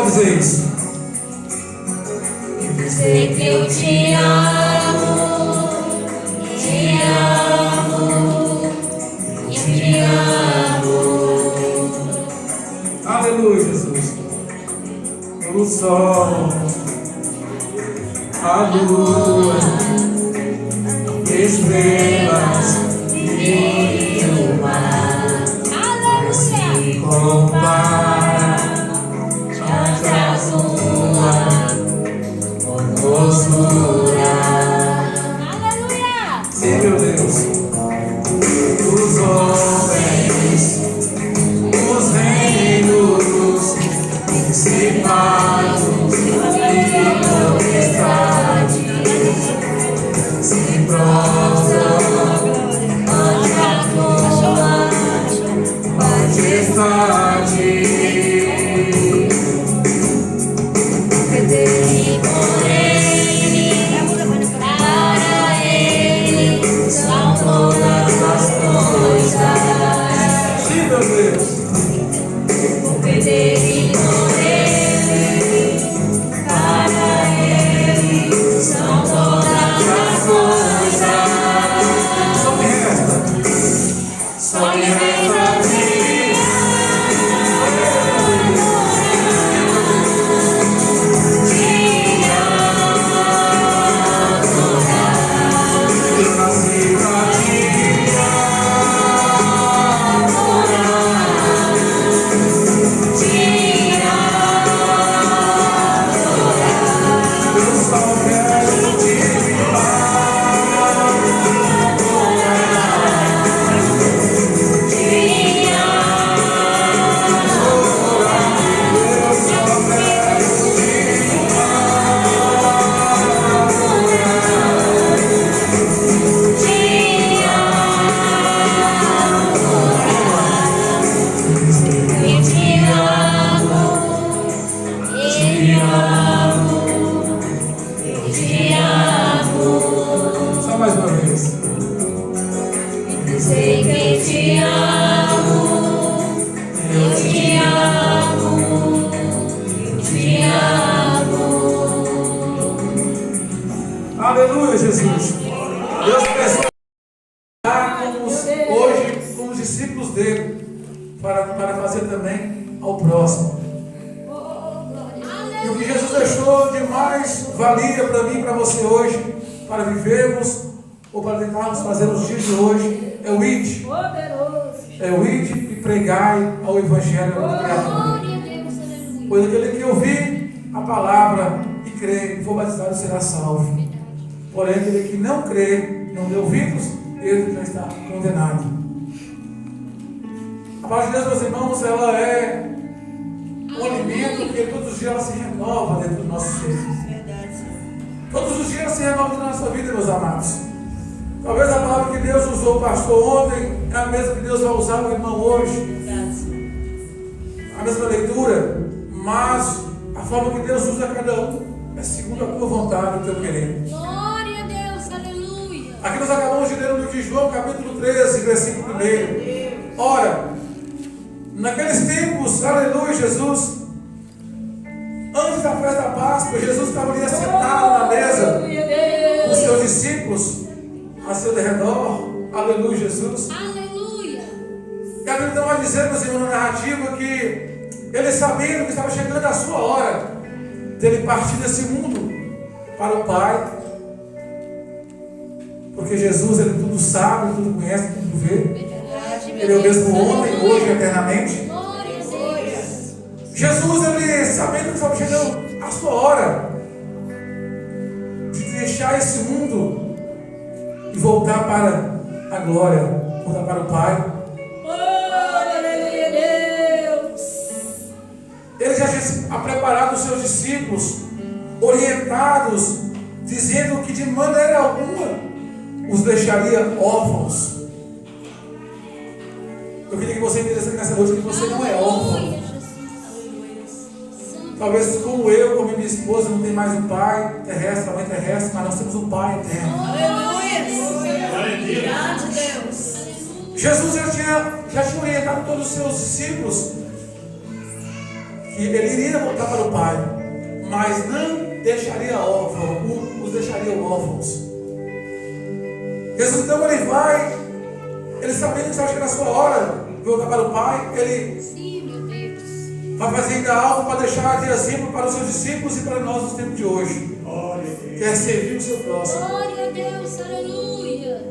pode dizer isso? Sei que eu te amo, te amo, te amo. Aleluia, Jesus. O sol, a lua, estrelas e o mar não se compara diante da sua formosura. Aleluia! Sim, meu Deus. Os homens, os reinos, principados e potestades se prostram ante a tua majestade. E por ele, para ele, são todas as coisas. Sim, meu Deus. Porque dele, por ele, para ele, são todas as coisas. Só me resta. Só me resta dizer. Eu nasci pra te eu só quero te só mais uma vez. Sei que te amo, eu te amo, eu te amo. Aleluia, Jesus. Deus pensou hoje como os discípulos dele para fazer também ao próximo. E o que Jesus deixou de mais valia para mim e para você hoje, para vivermos ou para tentarmos fazer os dias de hoje, é o id. É o id e pregai ao Evangelho da criatura. Pois aquele que ouvir a palavra e crer e for batizado será salvo. Porém, aquele que não crê, não deu ouvidos, ele já está condenado. A palavra de Deus, meus irmãos, ela é um alimento que todos os dias ela se renova dentro do nosso ser. Todos os dias ela se renova dentro da nossa vida, meus amados. Talvez a palavra que Deus usou o pastor ontem é a mesma que Deus vai usar o irmão hoje. A mesma leitura, mas a forma que Deus usa cada um é segundo a tua vontade e o teu querer. Glória a Deus, aleluia. Aqui nós acabamos de ler no livro de João, capítulo 13, versículo 1. Ora, naqueles tempos, aleluia, Jesus, antes da festa da Páscoa, Jesus estava ali sentado na mesa com os seus discípulos a seu redor, aleluia, Jesus. Aleluia. E a Bíblia então vai dizer, meus irmãos, na narrativa que ele sabendo que estava chegando a sua hora dele partir desse mundo para o Pai, porque Jesus, ele tudo sabe, tudo conhece, tudo vê. Ele é o mesmo ontem, hoje e eternamente. Glória a Deus. Jesus, ele sabendo que estava chegando a sua hora de deixar esse mundo e voltar para a glória, voltar para o Pai. Aleluia, Deus. Ele já tinha preparado os seus discípulos, orientados, dizendo que de maneira alguma os deixaria órfãos. Eu queria que você entendesse nessa noite que você não é órfão. Talvez como eu, como minha esposa, não tem mais um pai terrestre, uma mãe terrestre, mas nós temos um pai eterno. Aleluia. Grande Deus. Jesus já tinha orientado todos os seus discípulos que ele iria voltar para o Pai, mas não deixaria os deixaria órfãos. Jesus então ele vai, ele sabendo que estava chegando a sua hora de voltar para o Pai, ele Sim, meu Deus. vai fazer ainda algo para deixar de exemplo para os seus discípulos e para nós nos tempos de hoje. Que é servir o seu próximo. Glória a Deus, aleluia.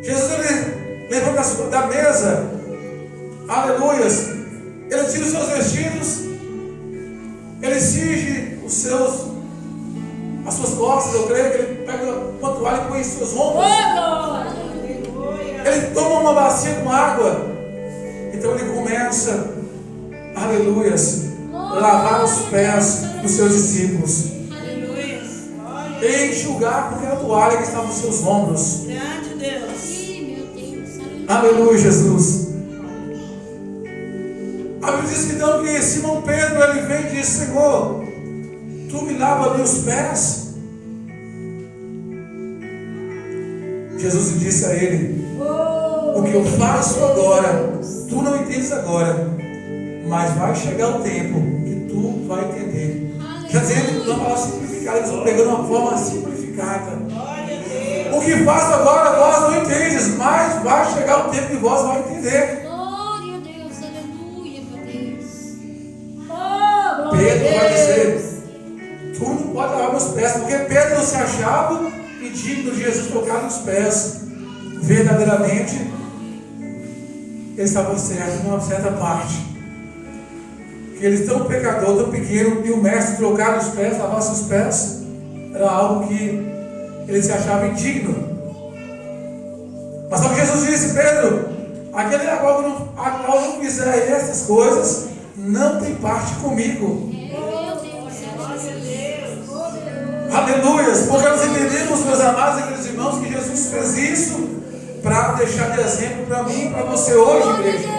Jesus ele levanta da mesa, aleluias, ele tira os seus vestidos, ele cinge as suas costas, eu creio que ele pega uma toalha e põe em seus ombros. Ele toma uma bacia com água, então ele começa, aleluias, lavar os pés dos seus discípulos. E enxugar com aquela toalha que estava nos seus ombros. Grande Deus. Sim, meu Deus. Aleluia, Jesus. A Bíblia diz que então que Simão Pedro ele vem e diz: Senhor, tu me lavas meus pés? Jesus disse a ele: o que eu faço agora, tu não entendes agora, mas vai chegar o tempo que tu vai entender. Quer dizer, ele não fala simplificado, eles estão pegando uma forma simplificada. O que faço agora, vós não entendes, mas vai chegar o tempo que vós vai entender. Glória a Deus, aleluia, meu Deus. Pedro vai dizer: tu não pode lavar meus pés, porque Pedro se achava indigno de Jesus tocar nos pés. Verdadeiramente, ele estava certo numa certa parte. Que ele tão pecador, tão pequeno, e o mestre trocar os pés, lavar seus pés, era algo que ele se achava indigno. Mas só que Jesus disse: Pedro, aquele a qual não fizer essas coisas, não tem parte comigo. Aleluias, porque nós entendemos, meus amados e queridos irmãos, que Jesus fez isso para deixar de exemplo para mim e para você hoje, igreja.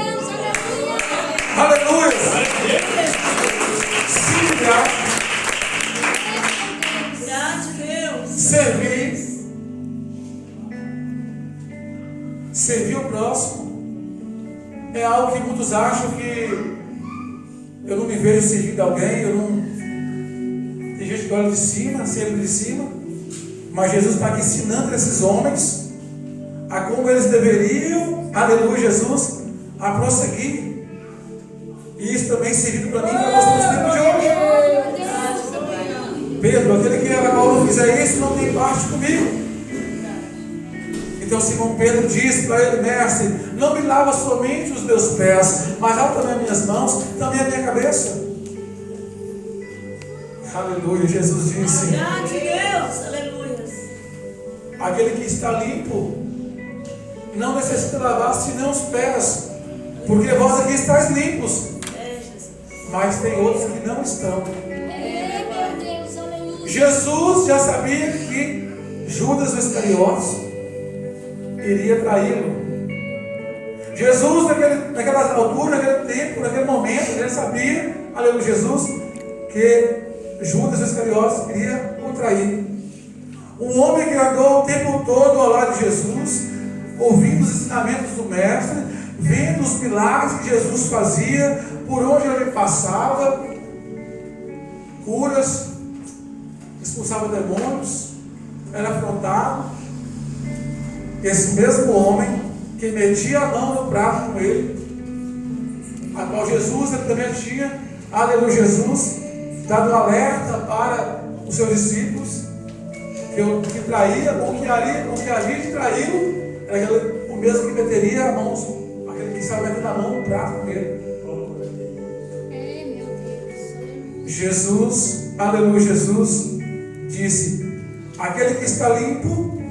Aleluia! Servir o próximo é algo que muitos acham que eu não me vejo servindo alguém, tem gente que olha de cima, sempre de cima, mas Jesus está aqui ensinando esses homens a como eles deveriam, aleluia, Jesus, a prosseguir. E isso também servido para mim e para você nos tempos de hoje. Pedro, aquele que a qual não fizer isso, não tem parte comigo. Então Simão Pedro disse para ele: mestre, não me lava somente os meus pés, mas lava também as minhas mãos, também a minha cabeça. Aleluia, Jesus disse: Deus, aleluia. Aquele que está limpo não necessita lavar senão os pés, porque vós aqui estáis limpos. Mas tem outros que não estão. Meu Deus, aleluia. Jesus já sabia que Judas Iscariotes iria traí-lo. Jesus, naquela altura, naquele tempo, naquele momento, ele sabia, aleluia, Jesus, que Judas Iscariotes iria o trair. Um homem que andou o tempo todo ao lado de Jesus, ouvindo os ensinamentos do Mestre, vendo os milagres que Jesus fazia, por onde ele passava, curas, expulsava demônios, era afrontado. Esse mesmo homem que metia a mão no prato com ele, a qual Jesus ele também tinha, aleluia, Jesus, dado um alerta para os seus discípulos, que o que traía, ou que havia de traí-lo, era o mesmo que meteria a mão, aquele que estava metendo a mão no prato com ele. Jesus, aleluia, Jesus disse: aquele que está limpo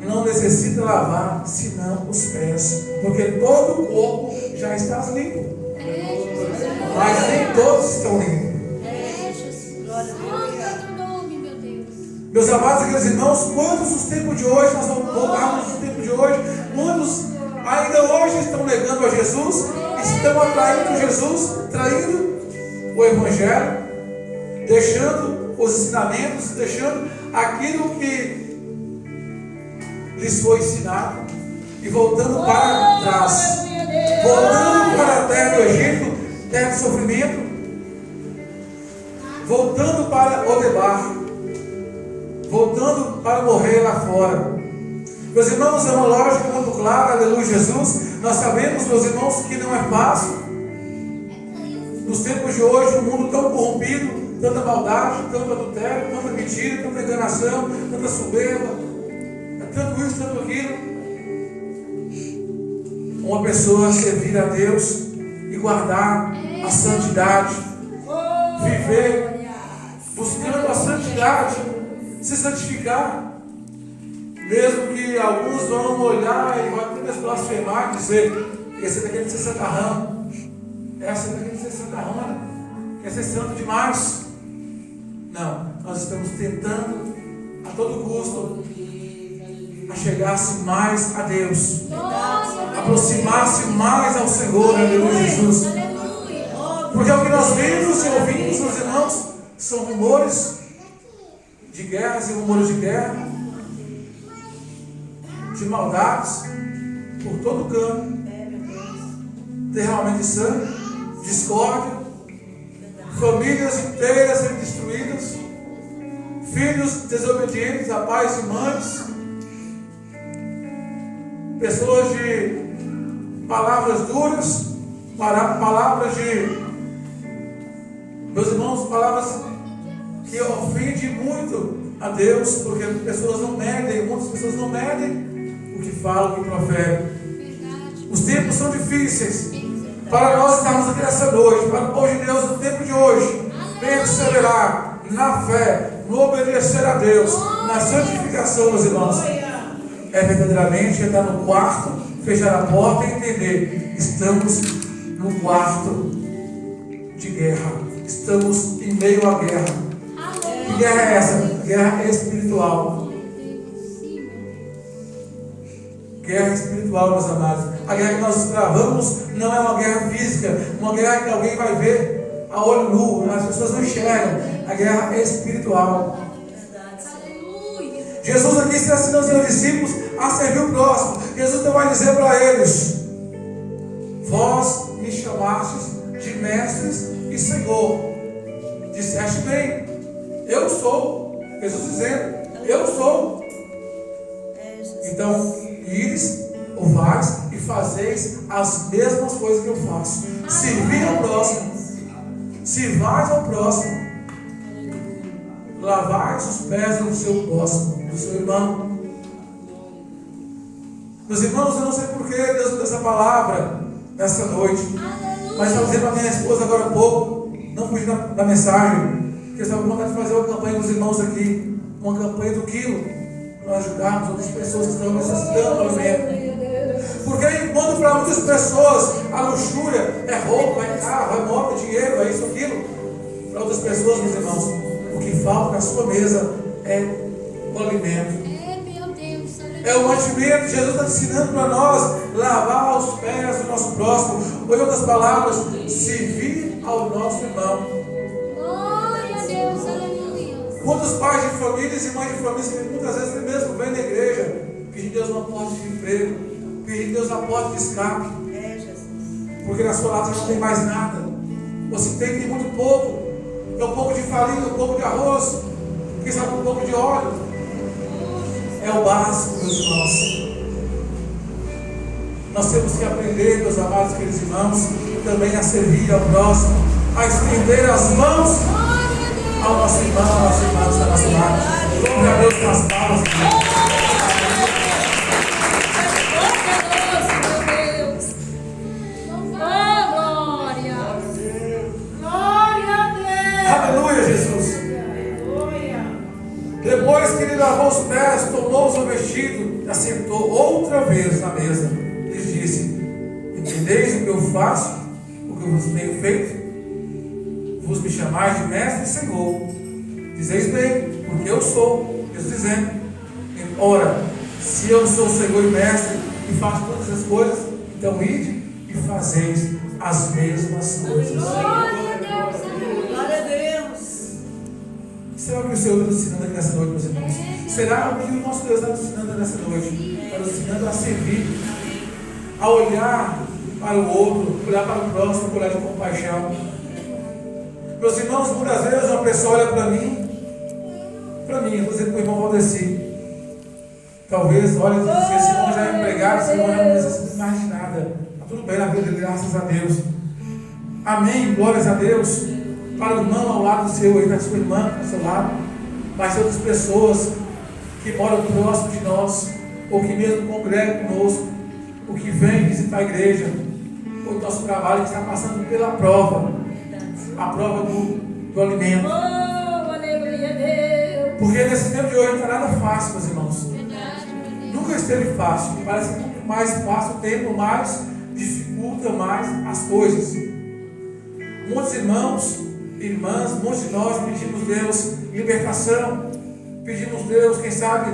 não necessita lavar senão os pés, porque todo o corpo já está limpo, mas nem todos estão limpos. Meus amados e queridos irmãos, quantos os tempos de hoje, nós vamos voltarmos nos tempos de hoje, muitos ainda hoje estão negando a Jesus, estão atraindo Jesus, traindo o Evangelho, deixando os ensinamentos, deixando aquilo que lhes foi ensinado e voltando para trás, voltando para a terra do Egito, terra de sofrimento, voltando para Odebar, voltando para morrer lá fora. Meus irmãos, é uma lógica muito clara, aleluia, Jesus. Nós sabemos, meus irmãos, que não é fácil. Nos tempos de hoje, um mundo tão corrompido, tanta maldade, tanto adultério, tanta mentira, tanta enganação, tanta soberba, tanto isso, tanto aquilo. Uma pessoa servir a Deus e guardar a santidade, viver buscando a santidade, se santificar, mesmo que alguns vão olhar e vão apenas blasfemar e dizer: esse daqui é de ser santarrão, essa daqui é de ser santarrona, quer ser santo demais. Não, nós estamos tentando a todo custo a chegar-se mais a Deus, aproximar-se mais ao Senhor, aleluia, Jesus. Porque o que nós vemos e ouvimos, meus irmãos, são rumores de guerras e rumores de guerra, de maldades por todo canto, derramamento de sangue, discórdia, famílias inteiras sendo destruídas, filhos desobedientes a pais e mães, pessoas de palavras duras, palavras de, meus irmãos, palavras que ofendem muito a Deus, porque pessoas não medem, muitas pessoas não medem o que falam, o que proferem. Os tempos são difíceis para nós estarmos aqui nessa noite, para o povo de Deus no tempo de hoje, perseverar na fé, no obedecer a Deus, na santificação, meus irmãos. É verdadeiramente entrar no quarto, fechar a porta e entender: estamos no quarto de guerra, estamos em meio à guerra. Que guerra é essa? Guerra espiritual. Guerra espiritual, meus amados. A guerra que nós travamos não é uma guerra física, uma guerra que alguém vai ver a olho nu, as pessoas não enxergam. A guerra é espiritual. Jesus aqui está ensinando os seus discípulos a servir o próximo. Jesus então vai dizer para eles: vós me chamastes de mestres e Senhor. Disseste bem, eu sou. Jesus dizendo: eu sou. Então, ides, ouvais e fazeis as mesmas coisas que eu faço. Servir ao próximo, sirvais ao próximo, lavais os pés do seu próximo, do seu irmão. Meus irmãos, eu não sei por que Deus me deu essa palavra nessa noite, mas estava dizendo para minha esposa agora há pouco, não fugi da mensagem, que eu estava com vontade de fazer uma campanha com os irmãos aqui, uma campanha do quilo, para ajudarmos outras pessoas que estão necessitando do alimento. Porque enquanto para muitas pessoas a luxúria é roupa, é carro, é moto, é dinheiro, é isso, aquilo, para outras pessoas, meus irmãos, o que falta na sua mesa é o alimento. É o mantimento. Jesus está ensinando para nós lavar os pés do nosso próximo, ou em outras palavras, servir ao nosso irmão. Glória a Deus, aleluia. Quantos pais de famílias e mães de famílias que muitas vezes mesmo vêm na igreja pedindo Deus uma porta de emprego, pedindo Deus uma porta de escape, porque na sua lata não tem mais nada. Você tem muito pouco. É um pouco de farinha, um pouco de arroz, quem sabe um pouco de óleo. É o básico, meus irmãos. Nós temos que aprender, meus amados queridos irmãos, também a servir ao próximo, a estender as mãos ao nosso irmão, ao nosso irmão que está na nossa lado. Glória a Deus com as palmas. Aleluia, Jesus. Depois que ele lavou os pés, tomou o seu vestido e assentou outra vez na mesa. Lhes disse: entendeis o que eu faço, o que eu vos tenho feito? Vos me chamais de mestre e Senhor. Dizeis bem, porque eu sou. Jesus dizendo: ora, se eu sou Senhor e mestre e faço todas as coisas, então ide e fazeis as mesmas coisas. Glória a Deus, Glória a Deus. Será que o Senhor está nos ensinando aqui nessa noite, meus irmãos? Será que o nosso Deus está nos ensinando nessa noite? Está nos ensinando a servir, a olhar para o outro, olhar para o próximo, olhar de compaixão. Meus irmãos, muitas vezes uma pessoa olha para mim, eu vou dizer para o irmão Valdeci, talvez olhe e diz assim, esse irmão já é empregado, esse irmão já não necessita mais de nada. Está tudo bem na vida dele, graças a Deus. Amém, glórias a Deus. Para o irmão ao lado seu, aí, da sua irmã ao seu lado, mas outras pessoas que moram próximo de nós, ou que mesmo congregam conosco, ou que vêm visitar a igreja, ou o nosso trabalho que está passando pela prova, a prova do alimento. Porque nesse tempo de hoje não está nada fácil, meus irmãos. Nunca esteve fácil. Parece que quanto mais passa o tempo, mais dificulta mais as coisas. Muitos irmãos, irmãs, muitos de nós pedimos Deus libertação, pedimos Deus, quem sabe,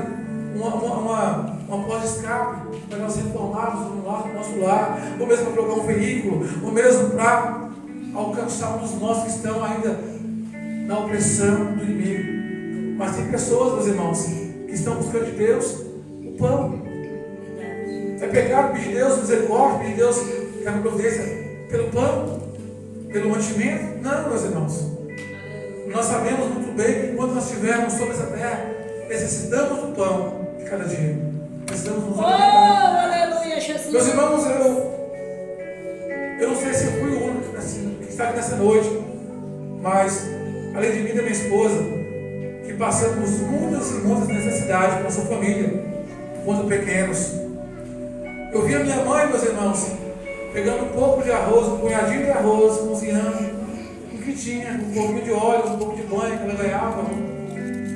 uma pós-escape para nós reformarmos o nosso lar, ou mesmo para colocar um veículo, ou mesmo para alcançar um dos nossos que estão ainda na opressão do inimigo. Mas tem pessoas, meus irmãos, que estão buscando de Deus o pão. É pecado pedir de Deus misericórdia, pedir de Deus que a providência pelo pão, pelo mantimento? Não, meus irmãos. Nós sabemos muito bem que enquanto nós estivermos sobre essa terra, necessitamos do pão de cada dia. Precisamos nos alimentar. Aleluia, Jesus. Meus irmãos, eu não sei se eu fui o único assim, que está aqui nessa noite, mas além de mim e da minha esposa, que passamos muitas e muitas necessidades para a nossa família, quando pequenos. Eu vi a minha mãe, meus irmãos, pegando um pouco de arroz, um punhadinho de arroz, cozinhando o que tinha, um pouquinho de óleo, um pouco de banho que ela ganhava,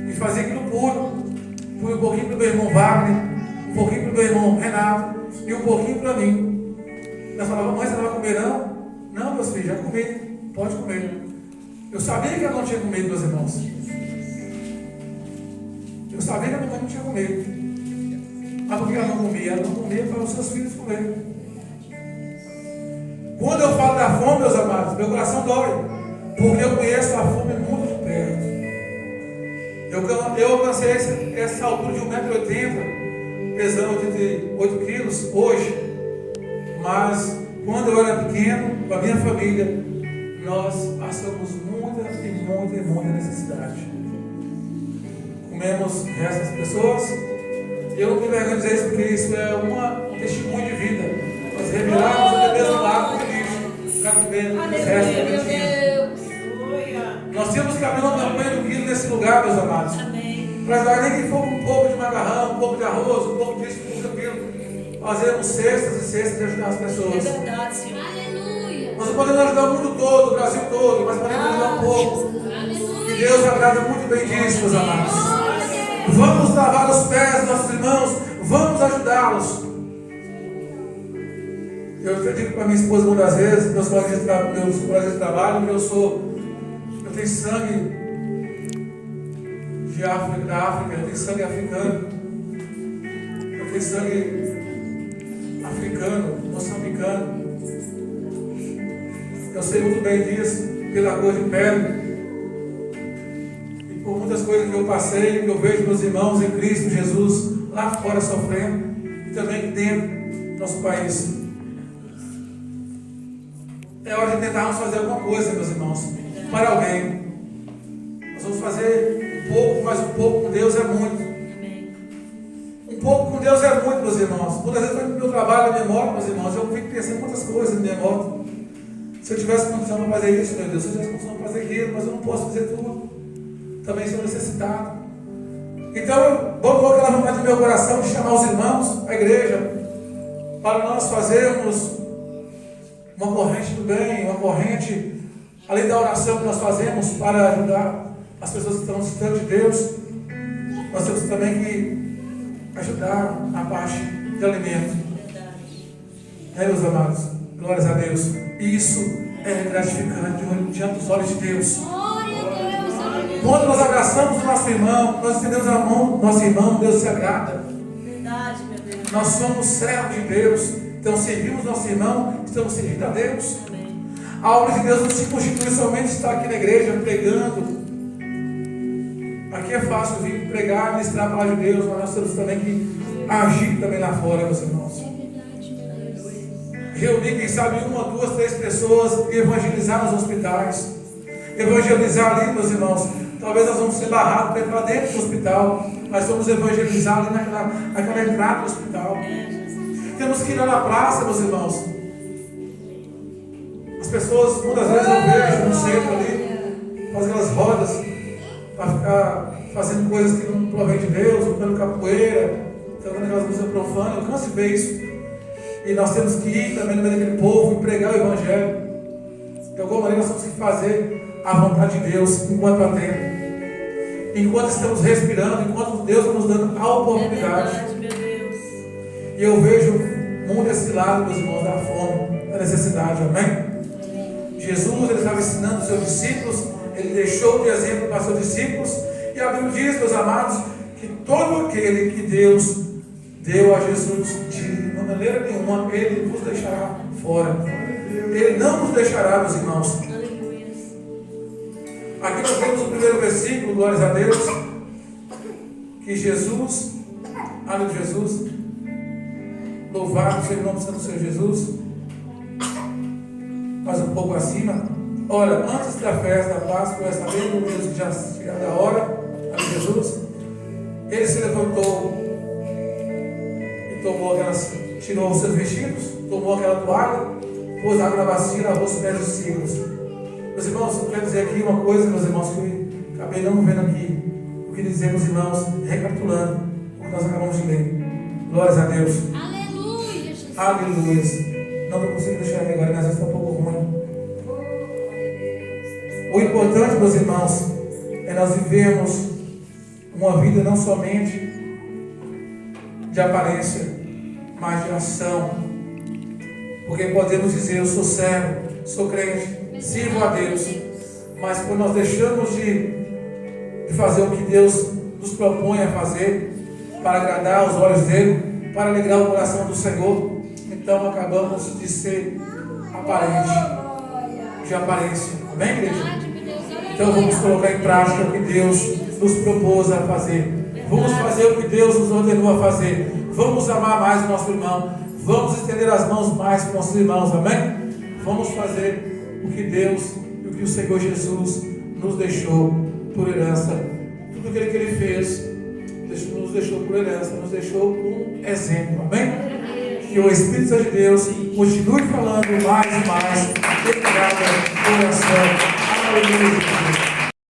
e fazia aquilo puro. Fui um pouquinho para o meu irmão Wagner, um pouquinho para o meu irmão Renato e um pouquinho para mim. Ela falava, mãe, você não vai comer não? Não, meus filhos, já comi, pode comer. Eu sabia que ela não tinha comido, meus irmãos. Eu sabia que a minha mãe não tinha comido. Mas por que ela não comia? Ela não comia para os seus filhos comerem. Quando eu falo da fome, meus amados, meu coração dói. Porque eu conheço a fome muito de perto. Eu alcancei essa altura de 1,80m, pesando 88 quilos hoje. Mas quando eu era pequeno, com a minha família, nós passamos muita necessidade. Comemos o resto das pessoas. E eu não tenho vergonha de dizer isso, porque isso é um testemunho de vida. Nós reviramos o bebê do lado do lixo, ficar comendo o resto da gente. Nós temos que abrir uma campanha do quilo nesse lugar, meus amados. Para ajudar nem que for um pouco de macarrão, um pouco de arroz, um pouco disso, um pouco daquilo. Fazermos cestas e cestas de ajudar as pessoas. É verdade, Senhor. Aleluia. Nós não podemos ajudar o mundo todo, o Brasil todo, mas podemos ajudar um pouco. E Deus agrada muito bem disso, meus amados. Vamos lavar os pés dos nossos irmãos, vamos ajudá-los. Eu digo para minha esposa muitas vezes, meus colegas de trabalho, que eu tenho sangue da África, eu tenho sangue africano, eu tenho sangue africano, moçambicano. Eu sei muito bem disso, pela cor de pele. Por muitas coisas que eu passei, que eu vejo meus irmãos em Cristo Jesus lá fora sofrendo, e também aqui dentro do nosso país. É hora de tentarmos fazer alguma coisa, meus irmãos, para alguém. Nós vamos fazer um pouco, mas um pouco com Deus é muito. Um pouco com Deus é muito, meus irmãos. Muitas vezes no meu trabalho, na minha moto, meus irmãos, eu fico pensando em muitas coisas na minha moto. Se eu tivesse condição para fazer isso, meu Deus, se eu tivesse condição para fazer aquilo, mas eu não posso fazer tudo. Também sou necessitado. Então, vamos colocar na vontade do meu coração de chamar os irmãos, a igreja, para nós fazermos uma corrente do bem, uma corrente, além da oração que nós fazemos para ajudar as pessoas que estão distante de Deus, nós temos também que ajudar na parte de alimento. Meus amados, glórias a Deus. Isso é gratificante diante dos olhos de Deus. Quando nós abraçamos o nosso irmão, nós estendemos a mão do nosso irmão, Deus se agrada. Verdade, meu Deus. Nós somos servos de Deus, então servimos nosso irmão, estamos servindo a Deus. A obra de Deus não se constitui somente estar aqui na igreja pregando. Aqui é fácil vir pregar, ministrar a palavra de Deus, mas nós temos também que agir também lá fora, meus irmãos. Reunir, quem sabe, 1, 2, 3 pessoas e evangelizar nos hospitais. evangelizar ali, meus irmãos. Talvez nós vamos ser barrados para entrar dentro do hospital, mas vamos evangelizar ali naquela entrada do hospital. Temos que ir lá na praça, meus irmãos. As pessoas, muitas vezes eu vejo no centro ali, fazendo as rodas, para ficar fazendo coisas que não provém de Deus, tocando capoeira, cantando aquelas músicas profanas. Eu canso de ver isso. E nós temos que ir também no meio daquele povo e pregar o Evangelho. De alguma maneira nós temos que fazer a vontade de Deus enquanto há tempo. Enquanto estamos respirando, enquanto Deus está nos dando a oportunidade. E eu vejo muito esse lado, meus irmãos, da fome, da necessidade, amém? Jesus, ele estava ensinando os seus discípulos, ele deixou de exemplo para os seus discípulos, e a Bíblia diz, meus amados, que todo aquele que Deus deu a Jesus, de maneira nenhuma, ele vos deixará fora. Ele não nos deixará, meus irmãos. Aqui nós temos o primeiro versículo, glórias a Deus, que Jesus, aleluia, Jesus, louvado seja o nome do Senhor Jesus, mais um pouco acima. Ora, antes da festa da Páscoa, sabendo mesmo que já chegada a hora, aleluia, Jesus, ele se levantou e tomou aquelas, tirou os seus vestidos, tomou aquela toalha, pôs água na bacia e lavou os pés dos discípulos. Meus irmãos, eu quero dizer aqui uma coisa, meus irmãos, que eu acabei não vendo aqui. Eu queria dizer, meus irmãos, recapitulando o que nós acabamos de ler. Glórias a Deus. Aleluia, Jesus. Aleluia. Não estou conseguindo deixar aqui agora, mas está um pouco ruim. O importante, meus irmãos, é nós vivermos uma vida não somente de aparência, mas de ação. Porque podemos dizer, eu sou servo, sou crente, sirvo a Deus, mas quando nós deixamos de fazer o que Deus nos propõe a fazer, para agradar os olhos dele, para alegrar o coração do Senhor, então acabamos de ser aparente, de aparência. Amém, igreja? Então vamos colocar em prática o que Deus nos propôs a fazer. Vamos fazer o que Deus nos ordenou a fazer. Vamos amar mais o nosso irmão. Vamos estender as mãos mais para os nossos irmãos. Amém? Vamos fazer o que Deus e o que o Senhor Jesus nos deixou por herança. Tudo aquilo que Ele fez nos deixou por herança, nos deixou um exemplo. Amém? Que o Espírito Santo de Deus continue falando mais e mais em cada coração. Aleluia.